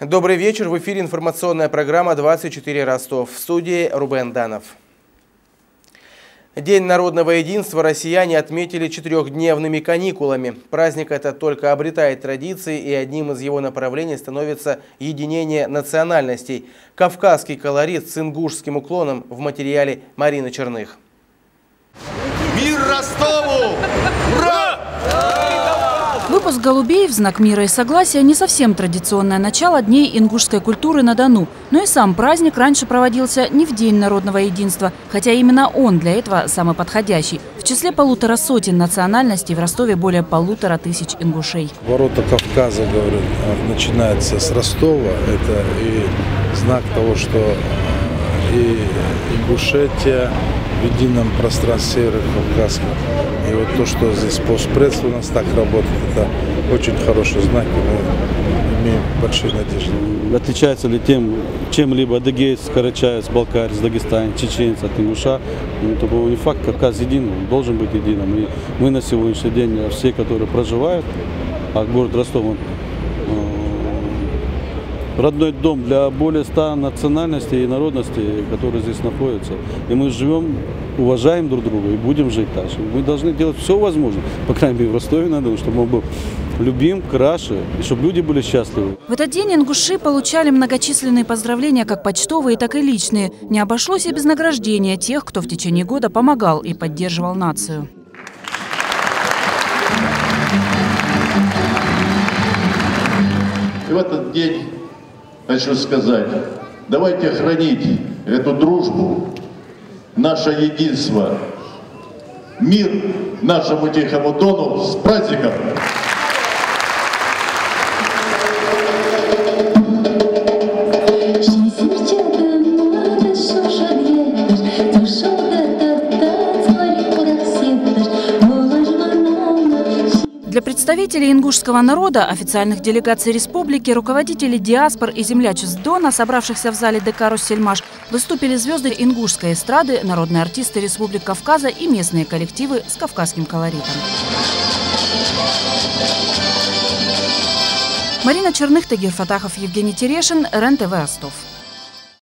Добрый вечер. В эфире информационная программа «24 Ростов». В студии Рубен Данов. День народного единства россияне отметили 4-дневными каникулами. Праздник этот только обретает традиции, и одним из его направлений становится единение национальностей. Кавказский колорит с ингушским уклоном в материале Марины Черных. Мир Ростову! Ура! Выпуск голубей в знак мира и согласия не совсем традиционное начало дней ингушской культуры на Дону. Но и сам праздник раньше проводился не в День народного единства, хотя именно он для этого самый подходящий. В числе 150 национальностей в Ростове более 1500 ингушей. Ворота Кавказа, говорю, начинается с Ростова. Это и знак того, что и Ингушетия в едином пространстве Северо-Кавказском. И вот то, что здесь постпредство у нас так работает, это очень хороший знак, и мы имеем большие надежды. Отличается ли тем, чем-либо адыгеец, карачаец, балкарец, дагестанец, чеченец от ингуша? Это был не факт, Кавказ един, он должен быть единым. И мы на сегодняшний день, все, которые проживают, а город Ростов, он родной дом для более 100 национальностей и народностей, которые здесь находятся. И мы живем, уважаем друг друга и будем жить так же. Мы должны делать все возможное, по крайней мере в Ростове надо, чтобы он был любим, краше, и чтобы люди были счастливы. В этот день ингуши получали многочисленные поздравления, как почтовые, так и личные. Не обошлось и без награждения тех, кто в течение года помогал и поддерживал нацию. И в этот день хочу сказать, давайте хранить эту дружбу, наше единство, мир нашему Тихому Дону. С праздником! Для представителей ингушского народа, официальных делегаций республики, руководителей диаспор и землячеств Дона, собравшихся в зале ДК «Россельмаш», выступили звезды ингушской эстрады, народные артисты Республик Кавказа и местные коллективы с кавказским колоритом. Марина Черных, Тагир Фатахов, Евгений Терешин, РЕН-ТВ Ростов.